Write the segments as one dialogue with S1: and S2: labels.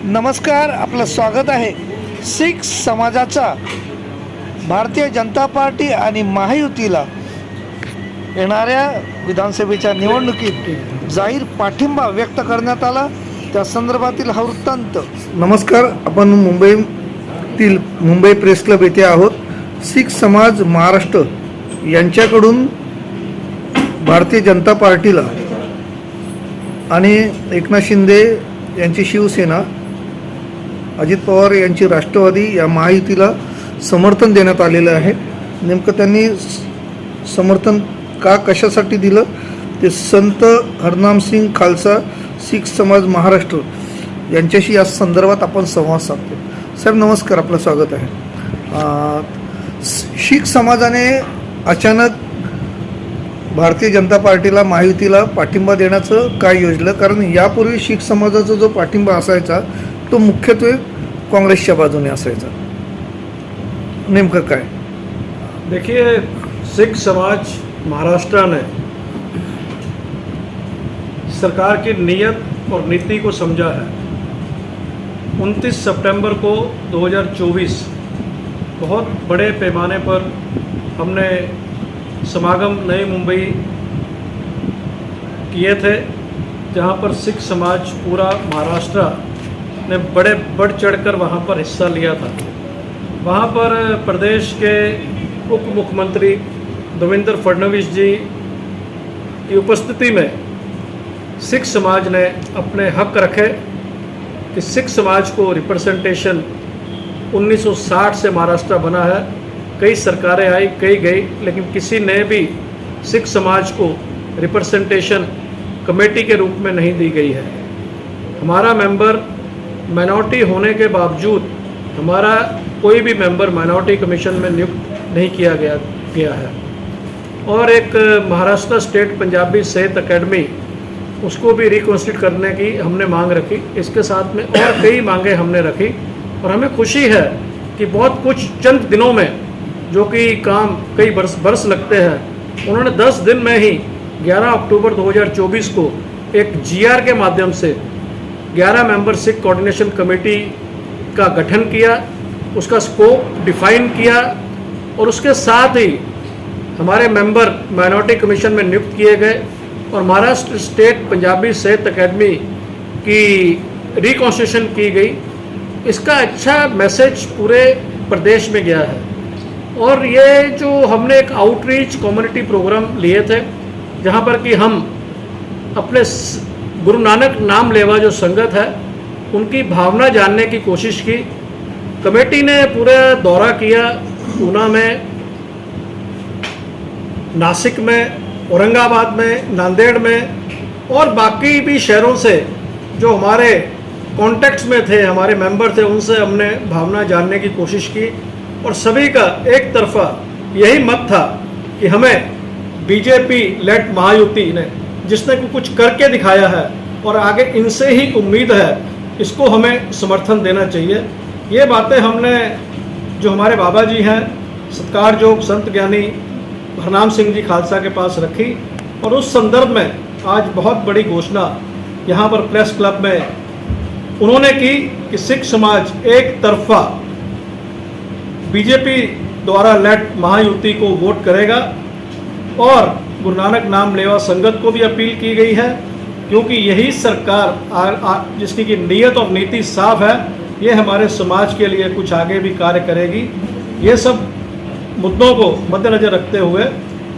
S1: नमस्कार, आपलं स्वागत आहे। शीख समाजाचा भारतीय जनता पार्टी आणि महायुतीला येणाऱ्या विधानसभेच्या निवडणुकीत जाहीर पाठिंबा व्यक्त करण्यात आला, त्या संदर्भातील हा वृत्तांत। नमस्कार, आपण मुंबईतील मुंबई प्रेस क्लब येथे आहोत। शीख समाज महाराष्ट्र यांच्याकडून भारतीय जनता पार्टीला आणि एकनाथ शिंदे यांची शिवसेना, अजित पवार यांची राष्ट्रवादी या महायुतीला समर्थन देण्यात आलेलं आहे। नेमकं त्यांनी समर्थन कशासाठी दिलं ते संत हरनाम सिंग खालसा शीख समाज महाराष्ट्र यांच्याशी या संदर्भात आपण संवाद साधतो। साहेब नमस्कार, आपलं स्वागत आहे। शीख समाजाने अचानक भारतीय जनता पार्टीला महायुतीला पाठिंबा देण्याचं काय योजलं? कारण यापूर्वी शीख समाजाचा जो पाठिंबा असायचा तो मुख्यत्वे काँग्रेसच्या बाजूने असायचा, नेमकं काय?
S2: देखिए, सिख समाज महाराष्ट्र ने सरकार की नीयत और नीति को समझा है। 29 सितंबर को 2024 बहुत बड़े पैमाने पर हमने समागम नई मुंबई किए थे, जहां पर सिख समाज पूरा महाराष्ट्र ने बढ़ चढ़कर वहां पर हिस्सा लिया था। वहां पर प्रदेश के उप मुख्यमंत्री देवेंद्र फडणवीस जी की उपस्थिति में सिख समाज ने अपने हक रखे कि सिख समाज को रिप्रेजेंटेशन 1960 से महाराष्ट्र बना है। कई सरकारें आई, कई गई, लेकिन किसी ने भी सिख समाज को रिप्रेजेंटेशन कमेटी के रूप में नहीं दी गई है। हमारा मेंबर माइनॉरिटी होने के बावजूद हमारा कोई भी मेंबर माइनॉरिटी कमीशन में नियुक्त नहीं किया गया है। और एक महाराष्ट्र स्टेट पंजाबी साहित्य अकेडमी, उसको भी रिकॉन्स्टिट्यूट करने की हमने मांग रखी। इसके साथ में और कई मांगे हमने रखी और हमें खुशी है कि बहुत कुछ चंद दिनों में, जो कि काम कई बरस लगते हैं, उन्होंने 10 दिन में ही 11 अक्टूबर 2024 को एक जीआर के माध्यम से 11 मेंबर सिख कोऑर्डिनेशन कमेटी का गठन किया, उसका स्कोप डिफाइन किया और उसके साथ ही हमारे मेंबर माइनॉरिटी कमीशन में नियुक्त किए गए और महाराष्ट्र स्टेट पंजाबी साहित्य अकेडमी की रिकॉन्स्टिट्यूशन की गई। इसका अच्छा मैसेज पूरे प्रदेश में गया है। और ये जो हमने एक आउटरीच कम्युनिटी प्रोग्राम लिए थे, जहाँ पर कि हम अपने गुरु नानक नाम लेवा जो संगत है उनकी भावना जानने की कोशिश की। कमेटी ने पूरा दौरा किया, ऊना में, नासिक में, औरंगाबाद में, नांदेड़ में और बाकी भी शहरों से जो हमारे कॉन्टेक्ट्स में थे, हमारे मेंबर थे, उनसे हमने भावना जानने की कोशिश की। और सभी का एक तरफा यही मत था कि हमें बीजेपी लेड महायुति ने, जिसने कुछ करके दिखाया है और आगे इनसे ही उम्मीद है, इसको हमें समर्थन देना चाहिए। ये बातें हमने जो हमारे बाबा जी हैं, सत्कारयोग संत ज्ञानी हरनाम सिंह जी खालसा के पास रखी और उस संदर्भ में आज बहुत बड़ी घोषणा यहाँ पर प्रेस क्लब में उन्होंने की कि सिख समाज एक तरफा बीजेपी द्वारा लेड महायुति को वोट करेगा। और गुरु नानक नाम लेवा संगत को भी अपील की गई है, क्योंकि यही सरकार जिसकी की नीयत और नीति साफ है, ये हमारे समाज के लिए कुछ आगे भी कार्य करेगी। ये सब मुद्दों को मद्देनज़र रखते हुए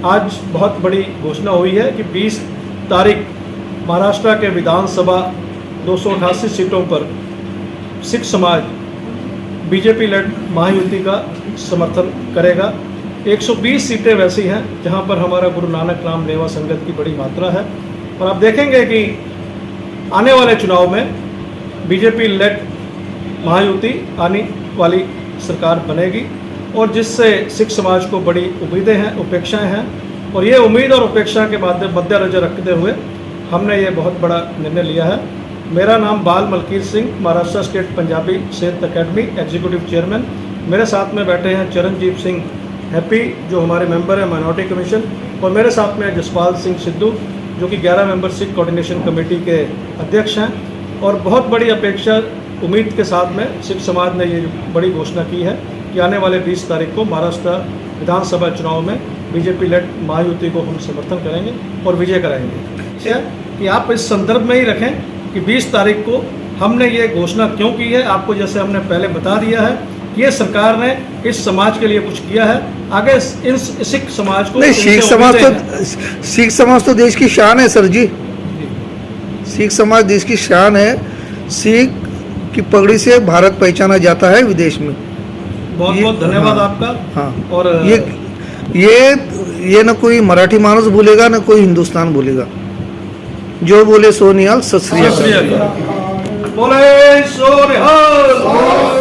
S2: आज बहुत बड़ी घोषणा हुई है कि 20 तारीख महाराष्ट्र के विधानसभा 288 सीटों पर सिख समाज बीजेपी लेड महायुति का समर्थन करेगा। 120 सीटें वैसी हैं जहां पर हमारा गुरु नानक नाम लेवा संगत की बड़ी मात्रा है। और आप देखेंगे कि आने वाले चुनाव में बीजेपी लेड महायुति आने वाली सरकार बनेगी और जिससे सिख समाज को बड़ी उम्मीदें हैं, अपेक्षाएं हैं। और ये उम्मीद और अपेक्षा के मद्देनजर रखते हुए हमने ये बहुत बड़ा निर्णय लिया है। मेरा नाम बाल मलकीर सिंह, महाराष्ट्र स्टेट पंजाबी साहित्य अकेडमी एग्जीक्यूटिव चेयरमैन। मेरे साथ में बैठे हैं चरणजीत सिंह हैप्पी, जो हमारे मेंबर हैं माइनॉरिटी कमीशन, और मेरे साथ में जसपाल सिंह सिद्धू, जो कि 11 मेंबर सिख कोऑर्डिनेशन कमेटी के अध्यक्ष हैं। और बहुत बड़ी अपेक्षा उम्मीद के साथ में सिख समाज ने ये बड़ी घोषणा की है कि आने वाले 20 तारीख को महाराष्ट्र विधानसभा चुनाव में बीजेपी लेड महायुति को हम समर्थन करेंगे और विजय कराएंगे। ठीक है कि आप इस संदर्भ में ही रखें कि 20 तारीख को हमने ये घोषणा क्यों की है। आपको जैसे हमने पहले बता दिया है कि ये सरकार ने इस समाज के लिए कुछ किया है, आगे इन सिख समाज को
S1: नहीं, सिख समाज तो देश की शान है सर जी। सिख समाज देश की शान है। सिख की पगड़ी से भारत पहचाना जाता है विदेश में।
S2: बहुत बहुत धन्यवाद आपका।
S1: हाँ, और ये न कोई मराठी मानुस बोलेगा न कोई हिंदुस्तान बोलेगा। जो बोले सो निहाल, सत श्री अकाल।
S2: बोले सो निहाल।